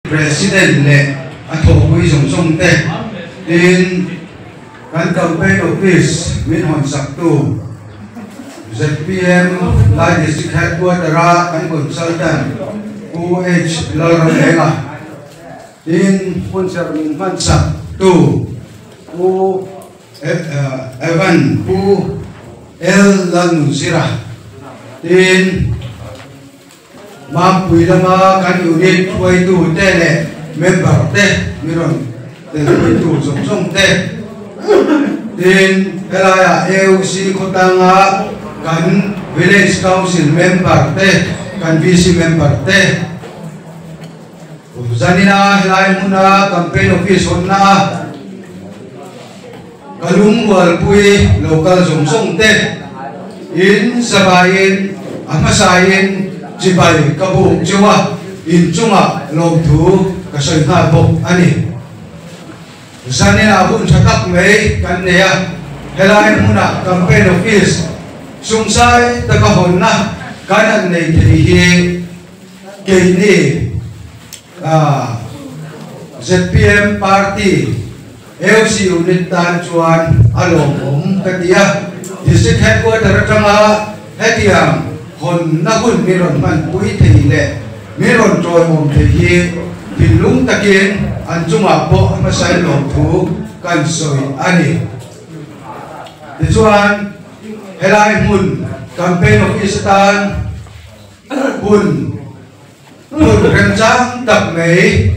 President le ato kui song song te in kan campaign office min hon saktu ZPM lai district headquarter kan consultant UH Lalranga in sponsor min man saktu u Evan u El Lanusira in Mapui lama kan unit tuai tu tele member te miron te tu song song te din elaya AOC kotanga kan village council member te kan VC member te uzanina helai muna campaign office honna kalung walpui local song song te in sabayin amasayin Jibai kabu jiwa inchunga lomtu kasoi na bok ani zanin abun chatak mei kan neya helai muna campaign office sungsai takahon na kanan nei thei keini ZPM party AOC unit tan chuan alom katia district headquarter tanga hetiam hồn na hun miron man pui thei le miron troi mom thei pilung takin an chunga po masai lom thu kan soi ani ti chuan helai mun campaign office tan hun rencang tak mei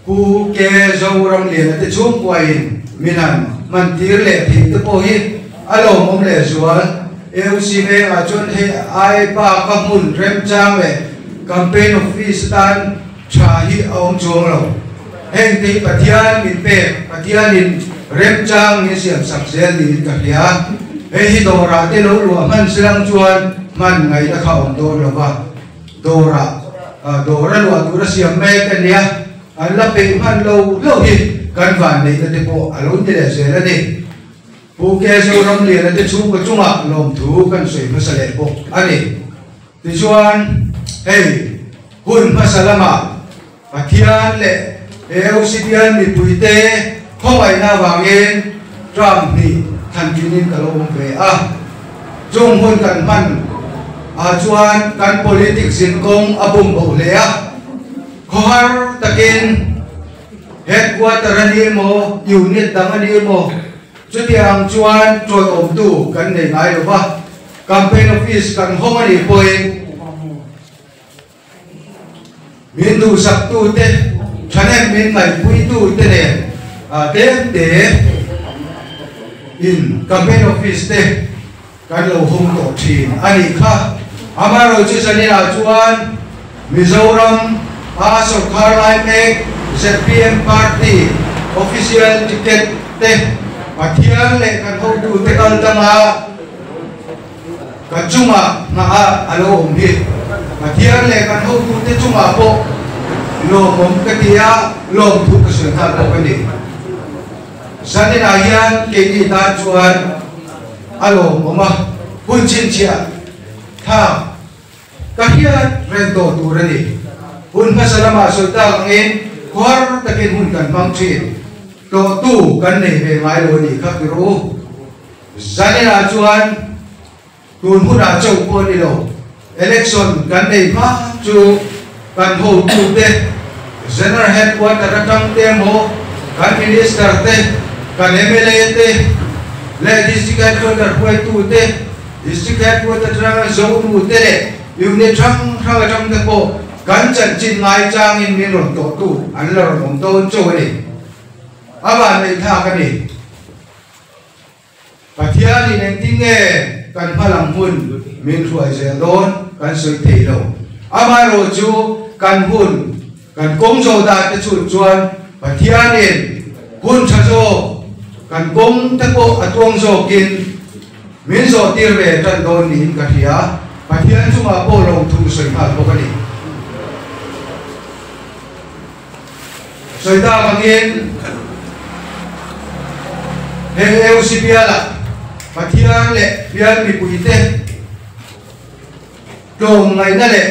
ku ke zoram le ti chung kwain minan man tir le thi te po hi alo mom le zual AOC ne achon he ai pa kamun rem chang le campaign office tan chahi aum chong lo heng ti pathian min pe pathian in rem chang ni siam saksel ni ka hia he hi dora te lo lu man silang chuan man ngai da khaum do lo ba dora lu atura siam me ka nia an la pe man lo hi kan van nei te po alun te le se la ni Buke zoram le na te chu ka chunga lom thu kan soi masale po ani ti chuan hey hun masalama pathian le AOC pian mi puite khowai na wangin tram ni than kinin kalom ve a chung hun kan man a chuan kan politics in kong abum bo le a khohar takin headquarter ani mo unit dang ani mo chú tiang chuan trôi ổn tu kan nei ngai lo ba campaign office kan hong ani poi min tu sak tu te chanem min ngai pui tu te ne te in campaign office te kan lo hong to thin ani kha amaro chu sanina chuan Mizoram House of Carlisle ZPM party official ticket te pathian le kan ho tu te kal tanga kan chunga na alo om hi pathian le kan ho tu te chunga po lo mom ka tia lo thu ka sun ta ko ni sanina hian ke ni ta chuan alo mama hun chin chia tha ka hian ren to tu ra ni hun ka salama so ta ngin khor takin hun kan mang chin to tu kan nei ve mai lo ni kha ru zanina chuan tun huna chau ko ni lo election kan nei ma chu kan ho tu te general headquarter tang te mo kan minister te kan MLA te le district headquarter poi tu te district headquarter tang zo tu te le unit tang te po kan chan chin ngai chang in min ron to tu an la ron to chu ni aba nei tha ka ni pathian ni neng ting nge kan phalang hun min thuai zel don kan soi thei lo ama ro chu kan hun kan kong zo da te chu chuan pathian in hun cha zo kan kong te ko atwang zo kin min zo tir ve tan don ni ka thia pathian chu ma po lo thu soi pha ko ka ni soi da bangin AOC piala pathian le pian mi puite to ngai na le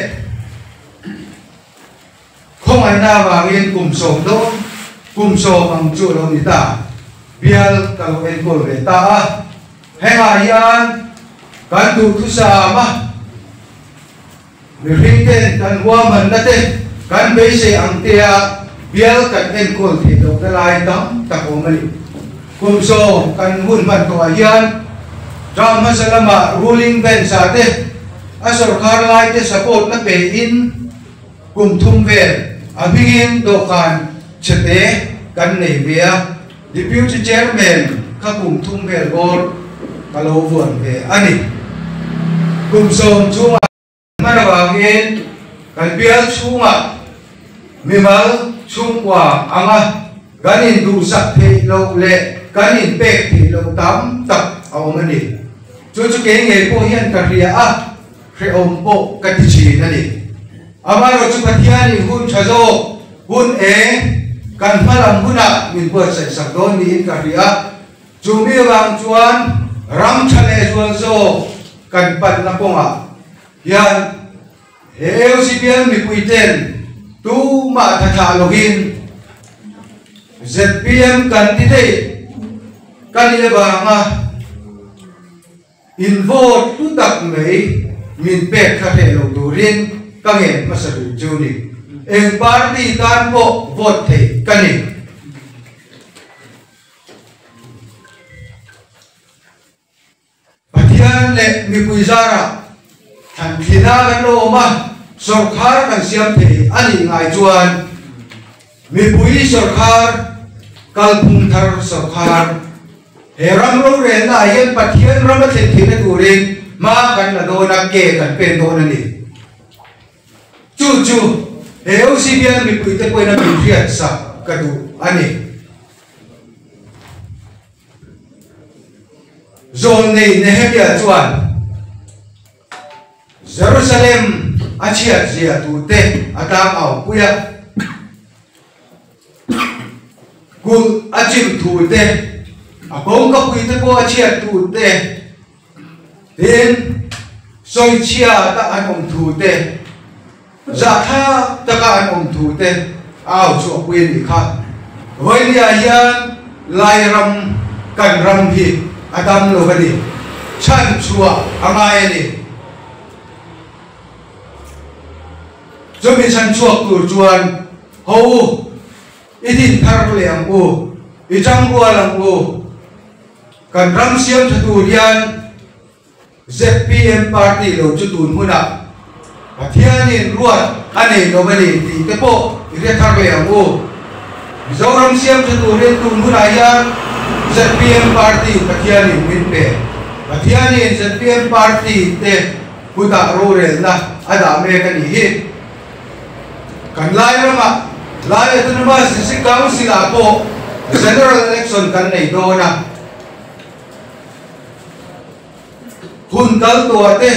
không mai na wangin kum so ang chu lo ni ta bial kalo en kol ve ta henga yan kan tu thu sa ma mi ringten kan wa man na te kan be se ang tia bial kan en kol thi do ta lai tam ta ko mali kum so kan hun man to yan ram masalama ruling bench sa te asor khar lai te support na pe in kum thum ve abigin do kan chete kan nei bia deputy chairman ka kum thum ve gor kalo vuan ve ani kum som chunga marawangin kan bial chunga mimal chungwa anga ganin du sak the lo le ganin pek thi lo tam tak awmani chu ke nge po hian ka ria a re om po ka ti chi na ni amaro chu pathiani hun thazo hun e kan malam huna min po sai sak don ni ka ria chu mi wang chuan ram chale chuan zo kan pat na ponga yan EUCPL mi puiten tu ma tha login ZPM kan ti te kan le ba nga in vote tu tak mei min pe kha the lo durin ka nge masalu juni en party kan po vote the kani pathian le mi puizara than thina kan lo ma sarkar kan siam the ani ngai chuan mi pui sarkar kalpung thar sarkar heram ro re na yen pathian ram the thina turin ma kan la do na ke kan pen do na ni chu EUCPL mi pui te poi na mi riat sa ka du ani zone nei ne hebia chuan Jerusalem achiat zia tu te atam au puya kul achim tu te akong ka pui te ko achiat tu te tin soi chia ta an om tu te za tha ta ka an om tu te au chu pui ni kha hoi lia hian lai ram kan ram hi adam lo bani chan chua angai ni cho mình sanh chuộc của chuan hầu idin thar leang u ichang bua lang u kan ram siam thatu rian ZPM party lo chu tun muna pathianin ruat ane no bani ti te po ire thar leang u zo ram siam thatu rian tun muna yan ZPM party pathianin min pe pathianin ZPM party te puta ro re na ada me kan hi kan lai rama lai atun ma si council apo general election kan nei do na hun kal to ate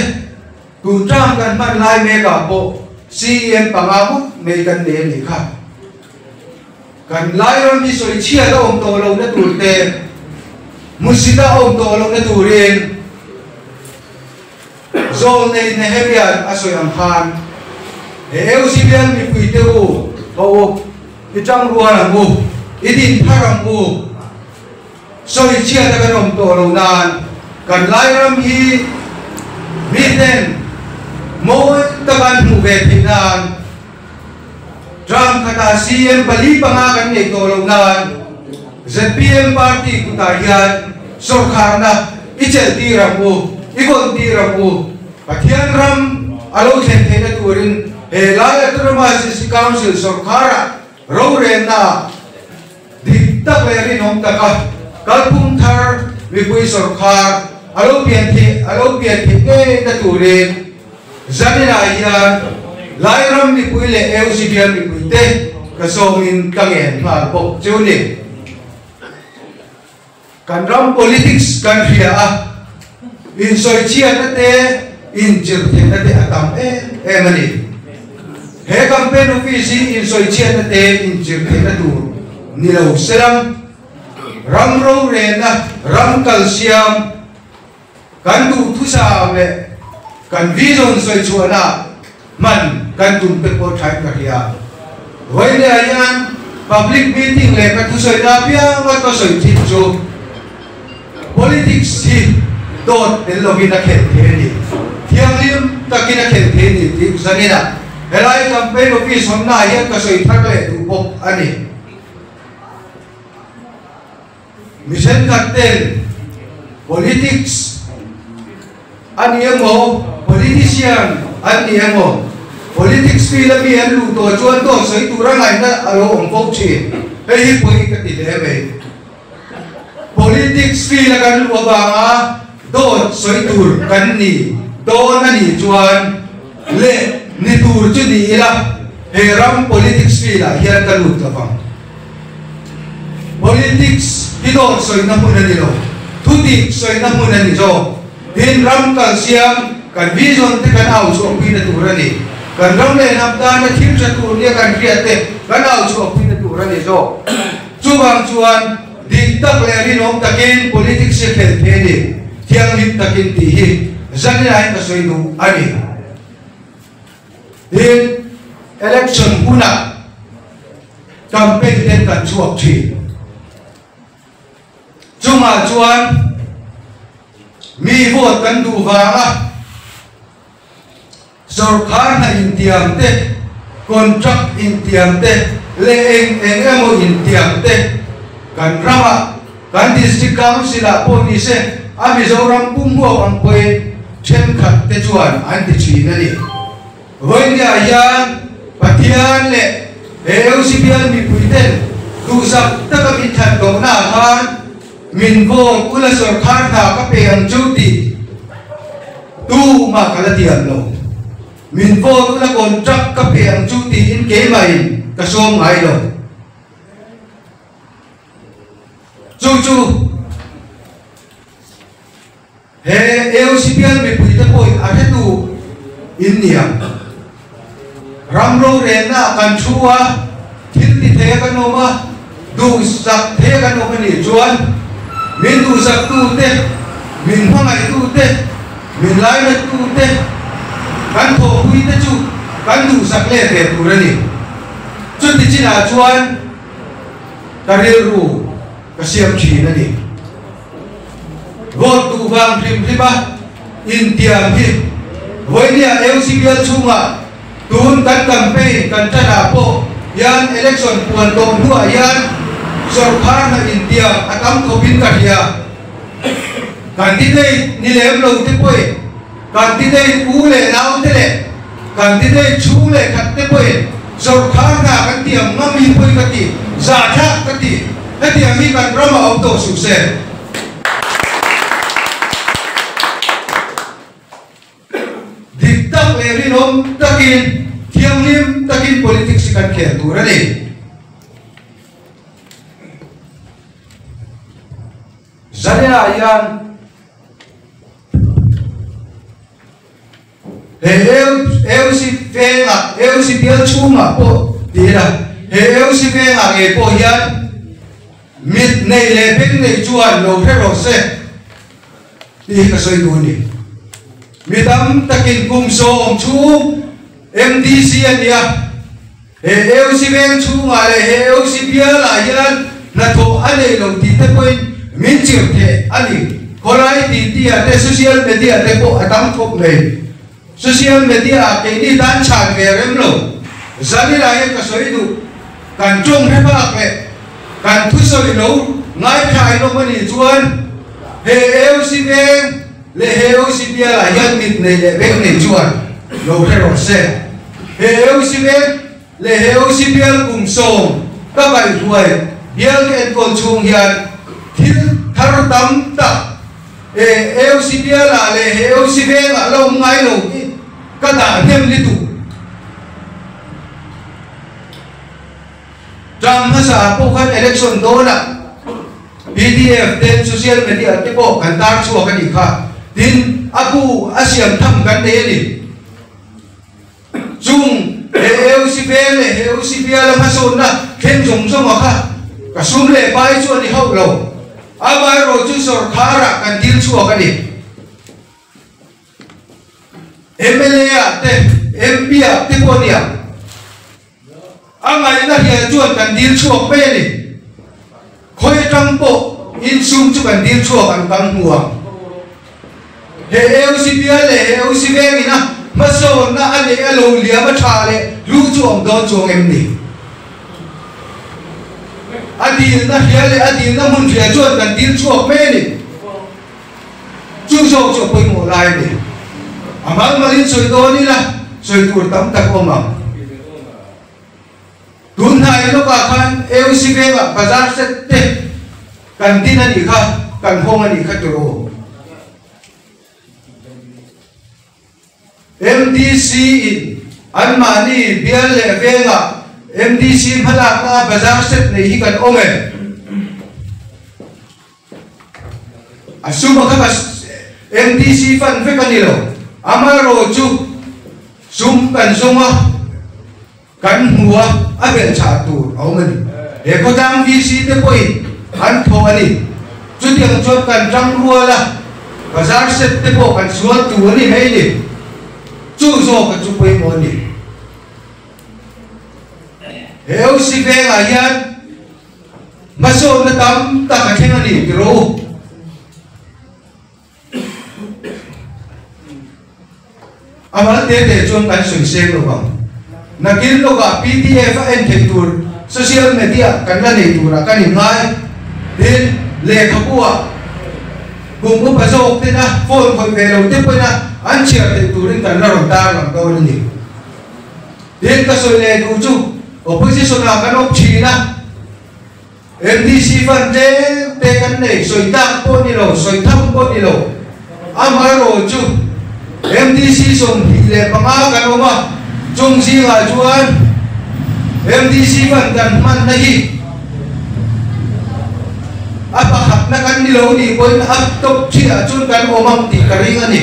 tu tram kan man lai me ka po CM pangamut me kan ne ni kha kan lai ram mi soi chia da om to lo na tu te musida om to lo na tu rin zol nei ne hebian asoy am khan EUCPL mi pui te u ho ichang ruwa lang u idin tharam u soi chia ta kan om to lo nan kan lai ram hi miten mo ta kan mu ve thinan dram kata CM bali panga kan nei to lo nan ZPM party ku ta hian sarkar na ichel ti ram u ikon ti ram u pathian ram alo then the na turin lai atrama si council sarkara ro re na dikta peri nom taka kalpung thar mi pui sarkar alo pian thi ke ta turin zanina ya lai ram mi pui le EUCPL mi pui te ka somin kangen ma pok chuni kan ram politics kan ria in soi chia na te in chir the na te atam mani he campaign office in soi chia na te in chir the na tu ni lo seram ram ro re na ram calcium kan tu thu sa le kan vision soi chuana man kan tum pe po thai ka ria với đây anh public meeting lệ các thứ sợi đa bia và có sợi thịt chú politics thì đột đến lúc kia khen thế đi thiang liêm ta kia khen thế đi thì sao này nè lại campaign office hôm nay hiện có sợi thắt lệ tụ bốc anh đi mission cartel politics anh em ngô politician anh em ngô politics phi là mi anh lù tổ chuan tổ sấy tụ ra ngày na alo ông phúc chi hay hiệp hội cái tỷ lệ vậy politics phi là cái lùa vàng á tổ sấy tụ cái nỉ tổ na nỉ chuan lệ nỉ tụ chứ nỉ là hệ ram politics phi là hiện cái lùa cái vàng politics hi tổ sấy na muốn nỉ lo thu tị sấy na muốn nỉ rồi hin ram cái xiêm cái vision thì cái nào chuộng phi là tụ ra nỉ kan rong le nam ta na thim sa tu ne kan riat te kan au chu pin tu ra ni zo chu bang chuan di tak le ri nom takin politics se khel the ni thiang lim takin ti hi zan lai ka soi nu ani in election huna campaign ten kan chuak thi chunga chuan mi vote kan du wanga Sarkar na intiam te, contract intiam te, leeng emo intiam te, kan rama, kan district council po ni se, ami zoram pumbo ang poe, chen kat te chuan, anti china ni. Hoy niya yan, patian le, EOCBL mi puiten, tusap takamitan ko na han, minvo ula sarkar na kape ang duty, tu makalatian lo. Mình vô là còn chắc cấp hiện chú tín kế mày cả xôm ngay rồi chú he EOCBL bị bụi ta bôi ở thế tù in niệm ram rô rèn na cần chua thiên thì thế cái nôm á đủ sặc thế cái nôm cái nỉ chuan mình đủ sặc tu tê mình hoang ngày tu tê mình lái là tu tê kan thổ quy tế chú kan đủ sạc lệ thể tù ra nỉ chút thì chỉ là chuan ta rêu rù ka siam chỉ na nỉ vot tù vàng phim phim ba in tiam hi với nia EOCBL chung à tún kan campaign kan cha na po yan election puan tong hua yan sarkar na in tiam atam ko bin ka hiya candidate ni lem lo te poi candidate u le naw te le candidate chu le khat te poi sarkar na kan tiam ngam hi poi ka ti za tha ka ti he tiam hi kan rama auto su se dik tak le ri nom takin thiam lim takin politics kan khel tu ra ni zania yan EOCBL chunga po tira EOCBL age po yan mit nei le pek nei chuan lo hero se ti ka soi du ni mitam takin kum so om chu MDC ania EOCBL chunga le EOCBL yan na tho ane lo ti te point min chir the ani kolai ti ti ate social media te po atam thop nei social media cái đi tan tràn về em lo, giờ đi lại cái sợi đủ, cần chung hết bác lệ, cần thu sợi nấu, ngay khai nó mới đi chuan, EOCBL le EOCBL là dân mịt này để bên này chuan, lâu thế rồi xe, EOCBL le EOCBL cùng sòng, các bạn tuổi, biếng cái con chung hiện, thiết thar tắm tập, EOCBL là le EOCBL là lâu ngay lâu các đảng thêm liên tục trong cái xã hội các election đó là PDF trên social media cái bộ cảnh tác chùa cái gì khác tin abu asiam thăm cái đấy đi chung EOCBL là cái số na thêm dùng cho mà khác cả số lệ bài chùa đi hậu lâu abai rồi chú sarkar kan tin chùa cái gì MLA ate MP ate ponia amai chuan kan dil chuak pe ni khoi tang po in sum chu kan dil chuak an kang huang he LCPL le LCPL ina maso na ale alo lia ma tha le lu chuang do chuang em ni adil na hiale adil na mun thia chuan kan dil chuak pe ni chu so chu poi mo lai ni amal malin soi do ni la soi tur tam tak oma tun hai lo ka khan LCPL ga bazar set te kan tin ani kha kan hong ani kha turo MDC an mani bial le venga MDC phala ka bazar set nei hi kan ome asuma ka MDC fan fe kanilo amaro chu sum kan suma kan huwa abel cha tu aumani e ko dang VC te poi an tho ani chu tiang chot kan rang rua la bazar set te po kan suat tu ani hei ni chu zo ka chu poi mo ni heu si ve nga yan maso na tam ta ka thena ni ro amal te chon kan sui se lo bang nakil lo ga PDF en thektur social media kan la nei tura kan ngai din le khapua bung bu pasok te na phone khoi ve lo te pa na an chia te turin kan la ron ta lam do ni din ka soi le du chu opposition na kan op chi na MDC fan te kan nei soi ta po ni lo soi tham po ni lo amaro chu MDC song hile panga kanoma chung si nga chuan MDC fan kan man nahi apa hak na kan nilo ni point up top chia chun kan omam ti karing ani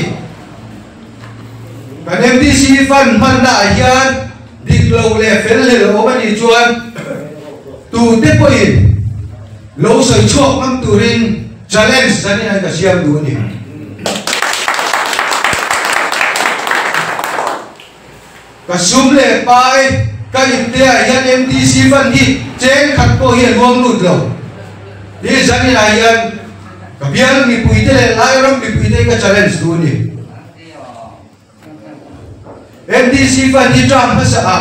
kan MDC fan man na hian diklo le fel le lo ani chuan tu te point lo soi chuak mang turin challenge sani ai ka siam du ni kasum le pai ka india yan MDC van hi chen khat ko hi luang lut lo hi zani la yan ka bial mi puite le lai ram mi puite ka challenge du ni MDC van hi tram ha sa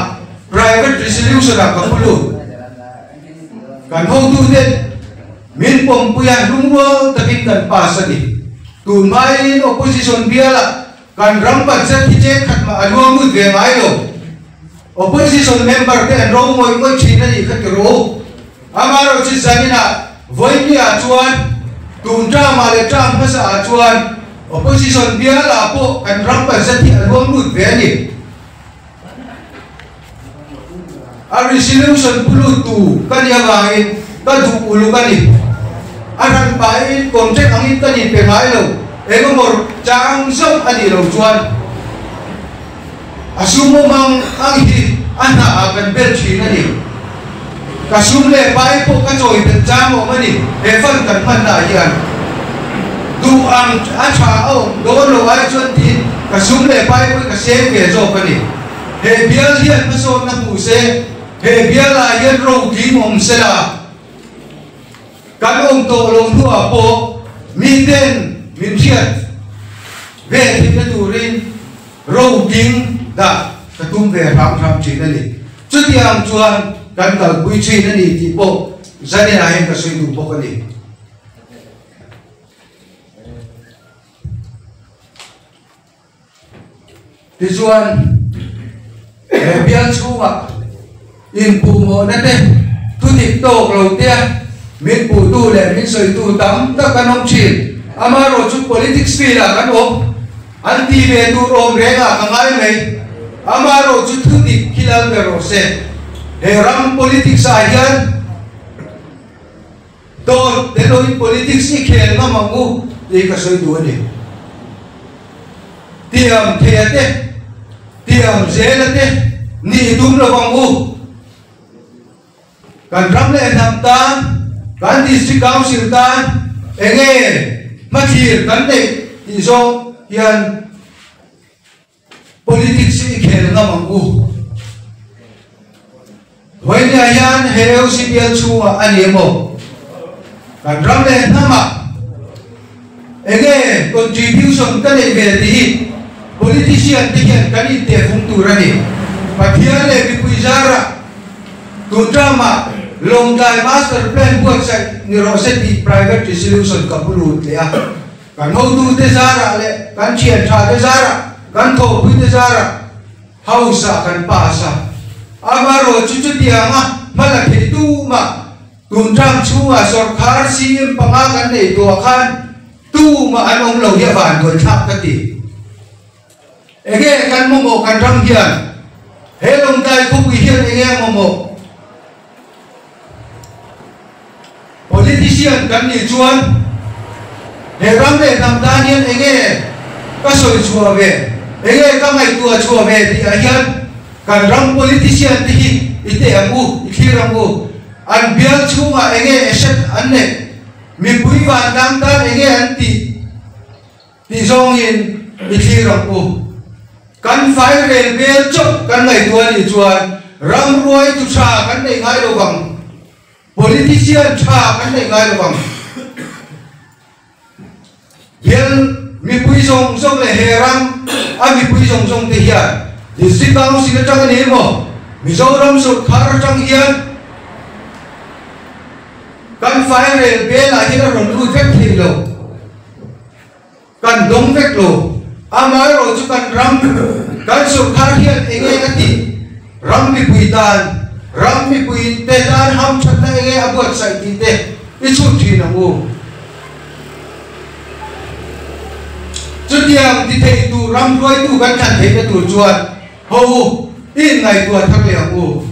private resolution ka pulu kan ho tu de min pom puyan lungwa takin kan pasani tu mai opposition biala kan rampat set hije khat ma aluang mut ve mai lo opposition member te ro moi moi china ni khat ro amaro chi zanina voini a chuan tun drama le tram phasa a chuan opposition biala po kan rampat set hi aluang mut ve ni a resolution pulu tu kan ya gain ka du ulu kan ni aran pai contract angin kan ni pe mai lo ego mor chang song ani lo chuan asumo mang ang hi ana akan bel china ni kasum le pai po ka choi te chang o mani e fan kan man na yan du ang a cha o do lo ai chuan ti kasum le pai po ka se ke zo ka ni he bial hian ma so na pu se he bial a yan ro ki mom se la kan ong to lo thua po mi ten min thiat ve thì cái turin râu kính đã cái tung về tham chỉ là gì trước khi ông chuan cần cả quy trình là gì thì bộ gia đình này cái suy đủ bộ cái gì thì chuan biên chu mà in phụ mồ đất đấy thu thịt tổ đầu tiên miền phụ tu để miền soi tu tắm tất cả nông chìm amaro chu politics fi la kan om anti ve tu rom renga kangai nei amaro chu thu dik kilal ve ro se he ram politics a hian to te loi politics ni khel na mangu e ka soi du ni tiam theate tiam zelate ni dum lo mangu kan ram le nam tan kan district council tan enge mathir kan nei ti zo hian politics i khel na mangu hoin với nhà hiền heo CPL chua anh em một kan ram le nama ege contribution kan e về thì politician thì hiện kan in te phung tu ra ni pathian le bi puizara tu drama long time master plan buat sai neuroseti private resolution kapulu le a kan ho tu te zara le kan chien tha te zara kan tho pui te zara hausa kan pasa amaro chu chu tianga mala ke tu ma tun tram chua sarkar sim panga kan nei to khan tu ma anong lo ya van ko thak ka ti ege kan mo kan ram hian he long tai khu wi hian ege mo politician kan ni chuan he ram le nam dan hian ege ka soi chua ve ege ka ngai tua chua ve ti a hian kan ram politician ti hi ite amu ikhirangu an bial chunga ege eset anne mi pui van dang dan ege anti ti zong in ikhirangu kan fai rel bel chok kan ngai tua ni chuan ram ruai tu cha kan nei ngai lo bang politician cha kan nei ngai lo bang bial mi pui zong zong le heram a mi pui zong zong te hian district council atang ni mo Mizoram Sarkar atang hian kan fai rel bel a hian ron lu vek thi lo kan dong vek lo amai ro chu kan ram kan Sarkar hian enge ati ram mi pui te dan ham chat na enge abuat sai ti te I chu thi na mu chu tiang ti thei tu ram roi tu kan than thei na tu chuan ho in ngai tua thak le u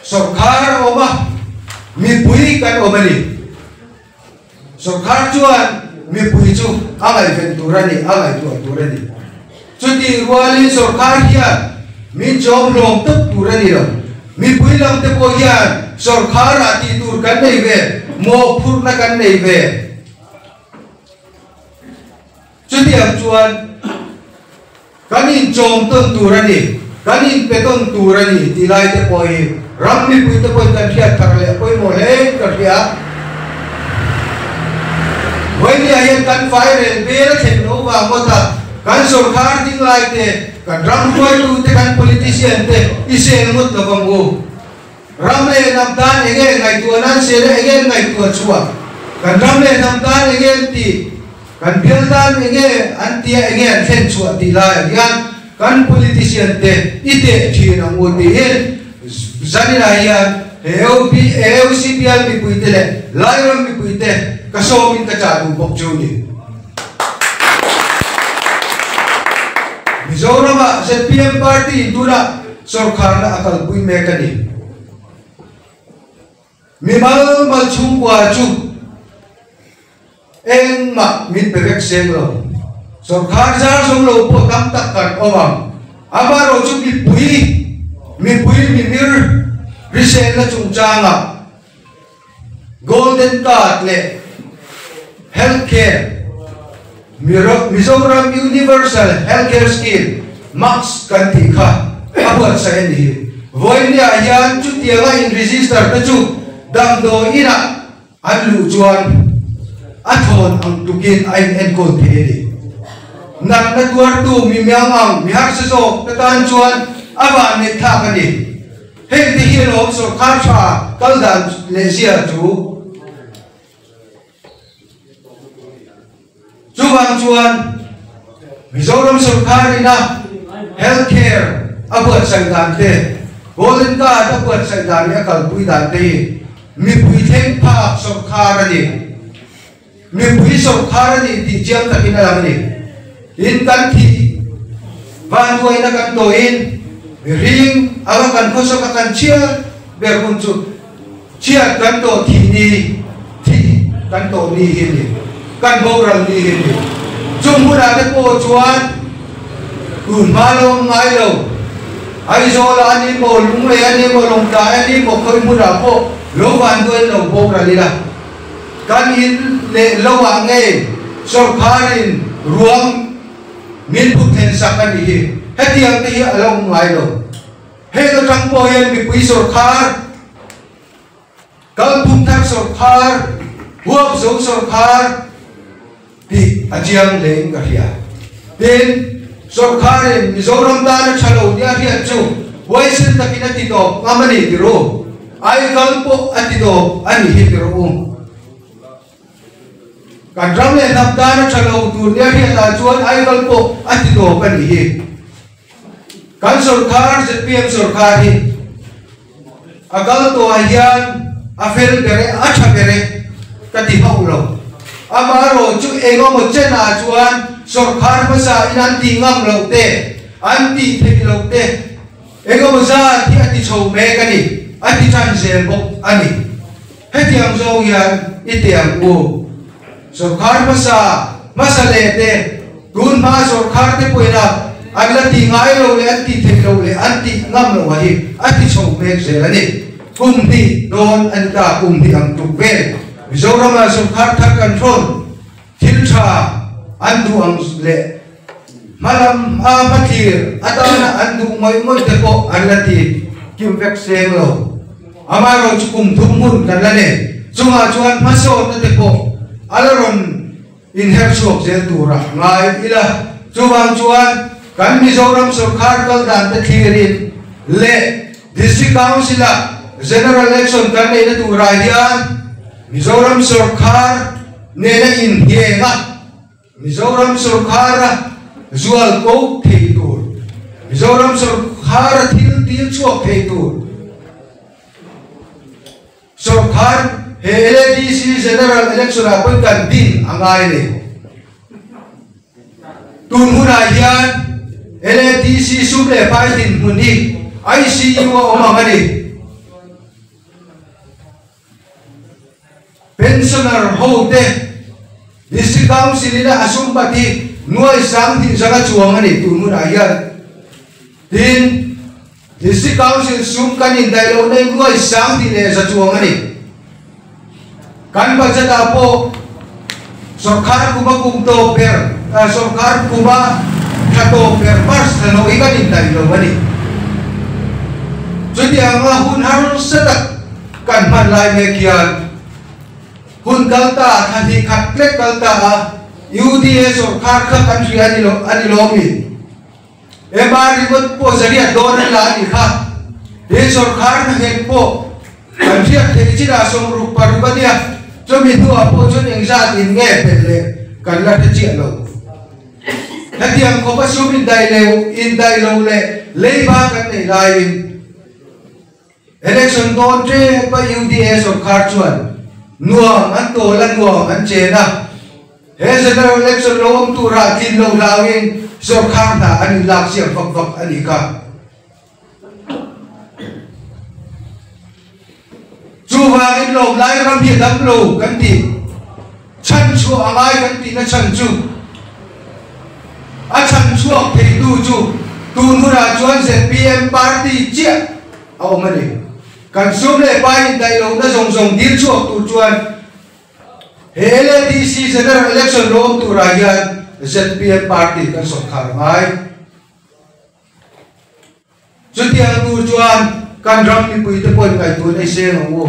Sarkar oma mi pui kan omani Sarkar chuan mi pui chu angai ven turani angai tua turani chuti ruali Sarkar hian mi jom lom tak turani lo mi pui lam te po hian Sarkar ati tur kan nei ve mo phur na kan nei ve chuti am chuan kanin jom ton turani kanin peton turani tilai te poi ram mi pui te poi kan thia thar le poi mo le ka thia wai ni ayen kan fai ren be la chen no wa mo ta kan Sarkar ding lai te kan ram roi tu te kan politician te isen mut lo bang u ram le nam dan ege ngai tu nan se le ege ngai tu chua kan ram le nam dan ege ti kan bial dan ege antia ege an fen chua ti lai yan kan politician te ite thi na mo ti hen zanina yan EOCPL mi pui te le lai ram mi pui te ka so min ka cha du bok chu ni Mizoram ZPM party dura Sarkar na akal pui me ka ni mi mal chung kwa chu en ma mit bevek seng lo Sarkar jar song lo po tam tak kan omam amaro chu mi pui mi mir resell la chung changa golden card le healthcare Mizoram universal healthcare scheme max kan ti kha abot sa ni voi ni ayan chu tianga in register ta chu dam do ina anlu chuan athon ang tukin ain en ko the ni nan na tuar tu mi myang mi har se so ta tan chuan awan ni tha ka ni he ti hi lo so kha cha kal dan le sia chu chuwang chuan Mizoram Sarkar ina healthcare abot sang dan te golden card abot sang dan ya kal pui dan te mi pui theng pha Sarkar ani mi pui Sarkar ani ti jam ta ina lam ni in kan thi van tuai na kan to in ring awa kan khoso ka kan chia ber kun chu chia kan to thi ni thi kan to ni hin ni kan bo ral ni hin ni chung mu da te po chuan kun ma lo ngai lo ai zo la ani mo lung le ani mo long da ani mo khoi mu da po lo van tuai lo bo ra li la kan in le lo wa nge Sarkar in ruang min phu then sakan hi hetiang te hi along ngai lo he lo tang po hian mi pui sarkar kal phum thak sarkar huap zo sarkar ti ajiang leng ka hia tin sarkar Mizoram da chalo dia hia chu waisin takina ti to ngamani ti ro ai kal po ati do ani hi ti ro kan ram le nap da na chalo tu dia hia da chuan ai kal po ati do kan hi kan sarkar ZPM sarkar hi agal to hian afel bere acha bere kati haulo amaro chu ego mo chena chuan sarkar masa inan ti ngam lo te anti thei lo te ego mo za ti ati chho me kani ati chan zel bok ani hetiam zo hian itiam u sarkar masa le te tun ma sarkar te puina agla ti ngai lo le anti thei lo le anti ngam lo hi ati chho me zel ani kum ti don an ta kum ti ang tu ve Mizoram sarkar thak control thil tha andu ang le malam mathir atana andu moi moi te po anlati kim vek seng lo amaro chukum thumun kan lane chunga chuan maso te po alaron in her shop zel tura ngai ila chuwang chuan kan Mizoram sarkar kal dan te thirin le district council general election kan ne tura hian Mizoram sarkar ne na in hienga Mizoram sarkar zual ko theitur Mizoram sarkar til chuak theitur sarkar he LDC general election appoint kan din angai ne tun huna hian LDC suble pai din huni ICU omangani pensioner hote district council ina asumpati nuai sang tin jaga chuang ani tunun ayan tin district council sum kanin dailo nei nuai sang tin le sa chuang ani kan ba jata po sarkar kuma kum to per sarkar kuma kato per pas no ikanin dailo ani jadi ang hun harus sedak kan man lai me kian hun kalta thani khatlek kalta UDA sarkar ka country ani lomi emari bot po zaria don la ni kha de sarkar na he po country te chira som ru parubadia chomi tu apo chon engza tin nge pele kan la te chi lo hatiang ko pa sumin dai le in dai lo le leiba kan nei lai election don tre pa UDA sarkar chuan nuang an to lan nuang an chena he general election lo tu ra tin lo lawin sarkar na ani lak siam fak ani ka chuwa in lo lai ram hi dam lo kan ti chan chu angai kan ti na chan chu a chan chu thei tu chu tu nu ra chuan ZPM party chia au mani kan sum le pai dai lo na zong dir chuak tu chuan LDC general election lo tu ra hian ZPM party kan sarkar mai chutiang tu chuan kan ram ni pui te pon kai tu nei se ngo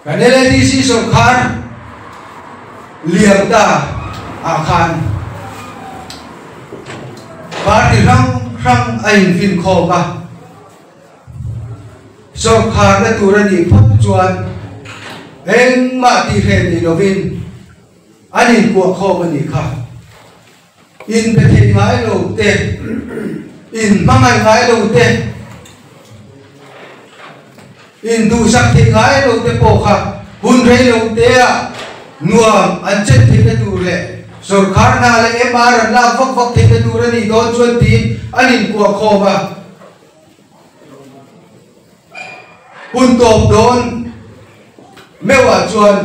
kan LDC sarkar liang da akan party rang ain fin kho ba sarkar na turani phot chuan eng ma ti khen ni lovin ani ko kho mani kha in pe thei ngai lo te in mangai ngai lo te in du sak thei ngai lo te po kha hun rei lo te a nuam an chen thei na tur le sarkar na le emar la vak thei na tur ani don chuan tin anin ko kho ba hun top don mewa chuan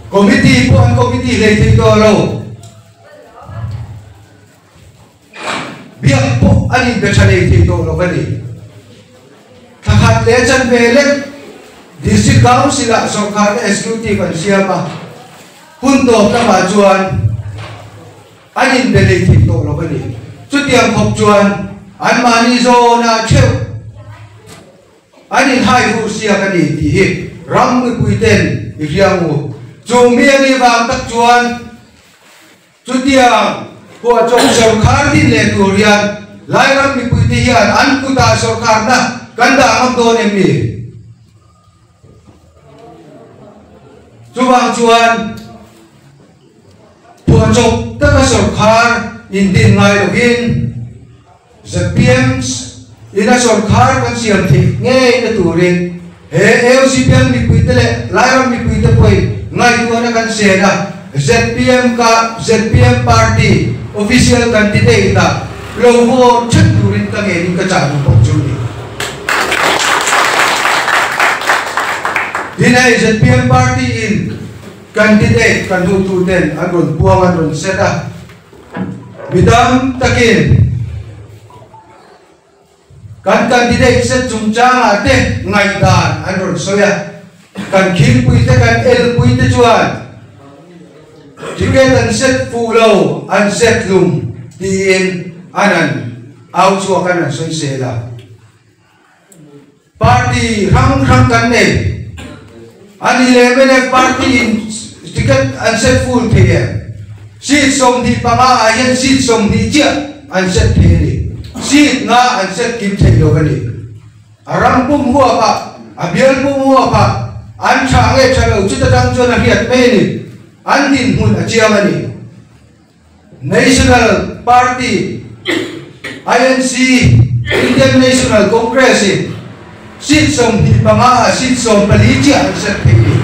committee po an committee le thei to lo biak po anin be chale thei to lo bani thakhat le chan ve le district council la sarkar executive an siama hun to ta ma chuan anin bele thi to lo bani chu tiang khop chuan an mani zo na cheu anin hai hu sia ka ni ti hi ram mi puiten i riangu chu mi ani wang tak chuan chu tiang ko chong sarkar din le tu rian lai ram mi puiti hian an kuta sarkar na kanda ngam do ne mi chuang chuan puan chok ta ka sarkar in din ngai login ZPMs ina sarkar kan siam thi nge na turin he LCPM mi puitele lairam mi puite poi ngai tu na kan se na ZPM party official candidate ta lo ho chat turin ta nge ni ka cha nu pok chu ni dinai ZPM party in candidate kan du tu den agon puang agon seta bidam takin kan candidate set chungchang ate ngai dan agon soya kan khil puite kan el puite chuan ticket an set fulo an set lum tin anan au chu kan an soi sela party rang kan ne an 11 party in ticket an set full PM seat som di panga ayan seat som di chia an set theli seat nga an set kim thelo gani aram pum huwa pa abial pum huwa pa an change chalo chuta dang chona hiat me ni an din hun achiam ani National Party INC Indian National Congress seat som di panga seat som pali chia an set theli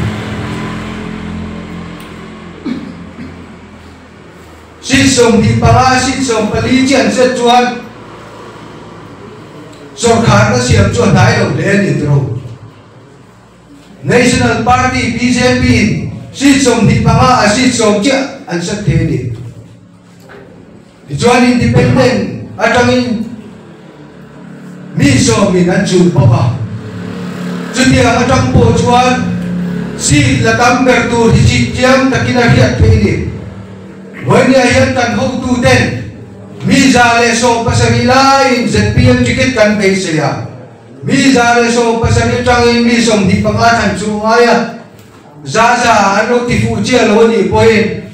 seat som di panga seat som pali chia an set chuan sarkar na siam chuan dai lo le ni tro National Party BJP seat som di panga seat som chia an set theli chuan independent atangin mi so min an chu papa chutia atang po chuan seat la tam ber tu hi chi chiam takina hiat theli Wani ayan kan ho tu den mi zale so pasari lain ZPM ticket kan pe siya mi zale so pasari tangin mi som di pangatan chungaya zaza ano ti fu chia lo ni poin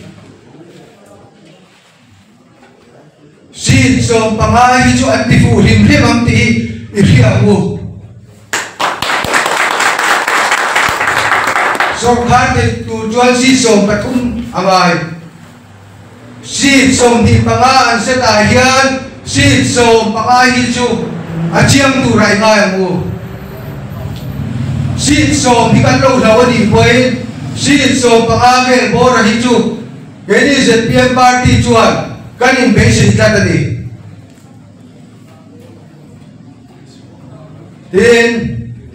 si som pangai chu an ti fu lim lim am ti i ria wo so khan de tu chuan si som pathum amai seat som di panga an set ahian seat som panga hi chu achiam tu rai ngai mu seat som di kan lo law ni poi seat som panga ve bor hi chu keni ZPM party chuan kan in basic ta ni tin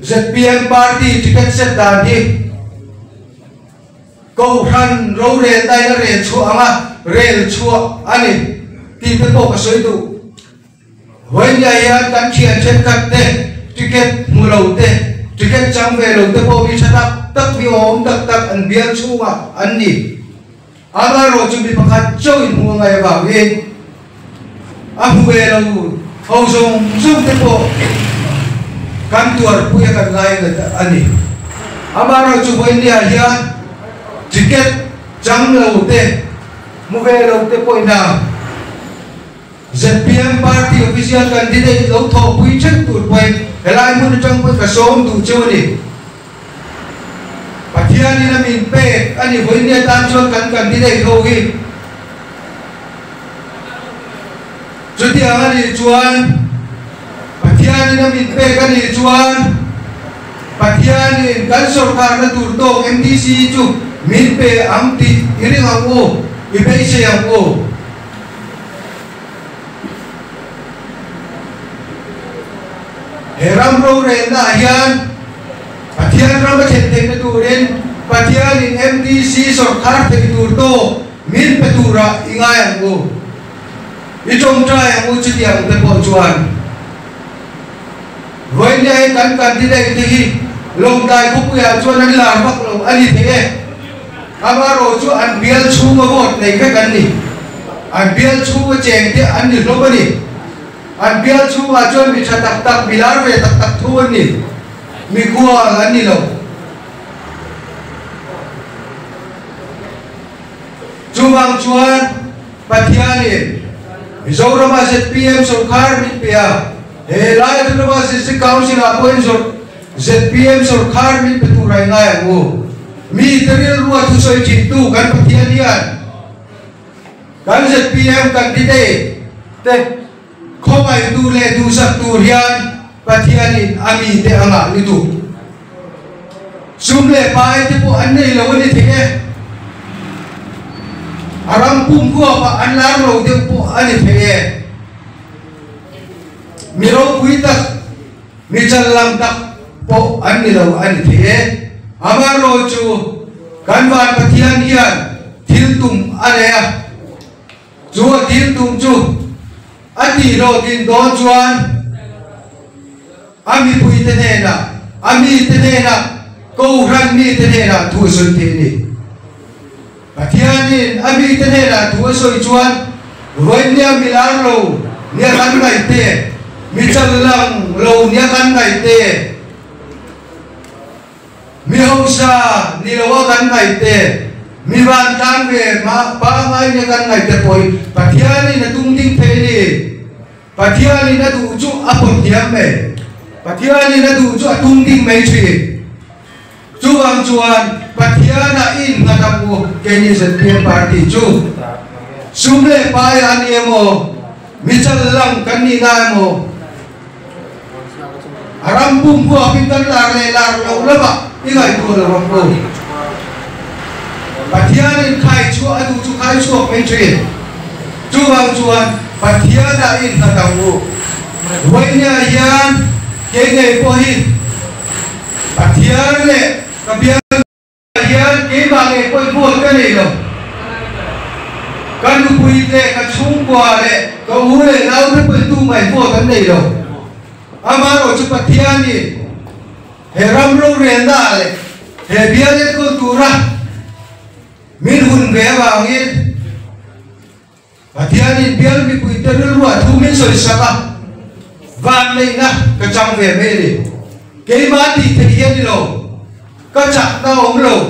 ZPM party ticket set dan hi câu han râu rè tay nó rè chua mà rè chua anh ấy tìm cái bộ cái sợi tụ với nhà anh cán chuyện trên cắt tê ticket mua lầu tê ticket trắng về lầu tê bộ bị sát tắc bị ốm tắc ăn biếng chua mà ăn nhỉ ama rồi chuẩn bị bắt chơi mua ngày vào đi ăn về lầu hậu dùng tê bộ cán tuột bùi cái ngày người anh nhỉ ama rồi chuẩn bị nhà anh ticket trắng lầu tê mua về lầu tê bôi nào ZPM party official candidate lầu thọ quý chất tụt quay cái lai mua trong cái cả số tụt chưa đi và thiên đi là mình pe anh đi với nhà tam cho candidate không ghi cho tiền anh đi chuan và thiên đi là mình pe cái đi chuan và thiên đi cái số cả nó tụt to MDC chú min pe am ti iring ang o ibe se ang o heram ro re na hian pathian ram chen te na tu ren pathian in MDC sarkar te tur to min pe tura ingai ang o i chong trai ang o chi tiang te po chuan voi ne kan candidate te hi lồng tai khúc ya chuan an lar vak lo ani the amaro chu an bial chu ma vot nei ka kan ni an bial chu cheng te an ni lo bani an bial chu ma chuan mi tha tak tak bilar ve tak tak thu an ni mi khuwa an ni lo chu bang chuan pathianin Mizoram ZPM Sarkar mit pia he lai tu ba se council appoint ZPM Sarkar mit peturai ngai ngo mi teril ruwa tu soi cintu kan pathianian kan ZPM candidate te khomai tu le tu sak tu rian pathianin ami te anga litu sumle pai te po annei lo ni the aram pum ko pa anlar lo de po ani the miro puita mi chalam tak po ani lo ani the amaro chu kanwan pathian hian thil tum area chu thil tum chu ati ro din don chuan ami puita ne na ami te ne na ko ran mi te ne na thu sun te ni pathianin ami te ne na thu soi chuan roinya milar lo nia kan ngai te mi chalang lo nia kan ngai te mi hausa ni lo kan ngai te mi ban tan ve ma pa ngai nia kan ngai te poi pathianin na tung ding the ni pathianin na du chu apon tiam me pathianin na du chu tung ding me chi chu ang chuan pathiana in ngatapu keni ZPM party chu sumle pai ani mo michal lang kanina mo aram pum ko pintan lar lo laba ingai ko lo ko pathianin khai chu adu chu khai chu pe chi chu ang chuan pathiana in ngatapu roinya yan kenge po hi pathian le kabian yan ke ba le koi bo ka le lo kan pui le ka chung kwa le ka u le nau pe pe tu mai bo kan le lo amaro chu pathian ni he ram ro re da le he bia le ko tu ra min hun ve ba ngin pathian ni bia mi pui te ru a thu min soi sa ka van le na ka chang ve me le ke ba ti the ye ni lo các chặt đau ống lầu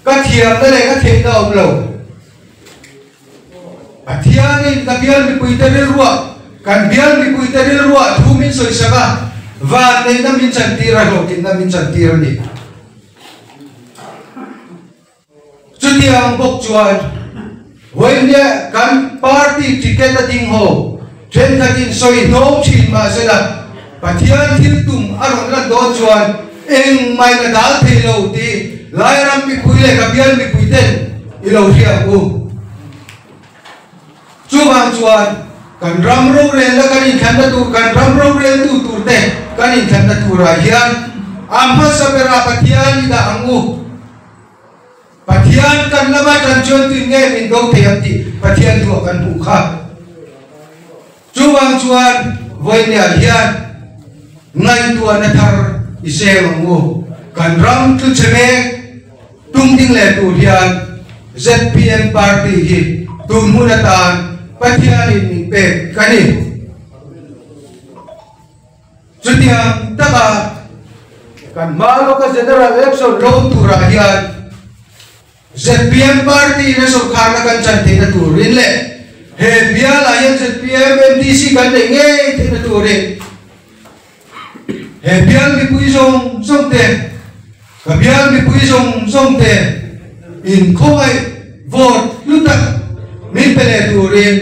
các thiềm đây này các thiềm đau ống lầu thiềm này các biên bị quỳ tới ruộng cần biên bị quỳ tới ruộng thu min soi saka và đây nó min chân tira rồi thì nó min chân tira đi chút thiềm bốc chuan với nhé cần party ticket là tiếng hồ trên cái tin soi nấu chín mà sẽ là thiềm thiếu tùng ăn là đó chuan eng mai na dal thei lo ti lai ram mi pui le ka bial mi pui ten i lo thia ku chu bang chuan kan ram ro re la kan in khan da tu kan ram ro re tu tur te kan in khan da tu ra hian amma sabera pathian da angu pathian kan lama tan chon tu nge min do the am ti pathian tu kan pu kha chu bang chuan voi nya hian ngai tu na thar isem ngo kan ram tu cheme tung ding le tu hian ZPM party hi tun munatan pathian in pe kani chutiang taka kan malo ka general election lo tu ra hian ZPM party na so khana kan chan the na tu rin le he bial ayan ZPM MDC kan de nge the na tu rin he bial mi pui song te ka bial mi pui song te in khoi vote lutak min pele turin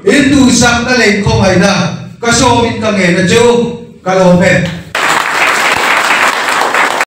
in tu sam ta le khoi na ka so min ka nge na chu ka lo me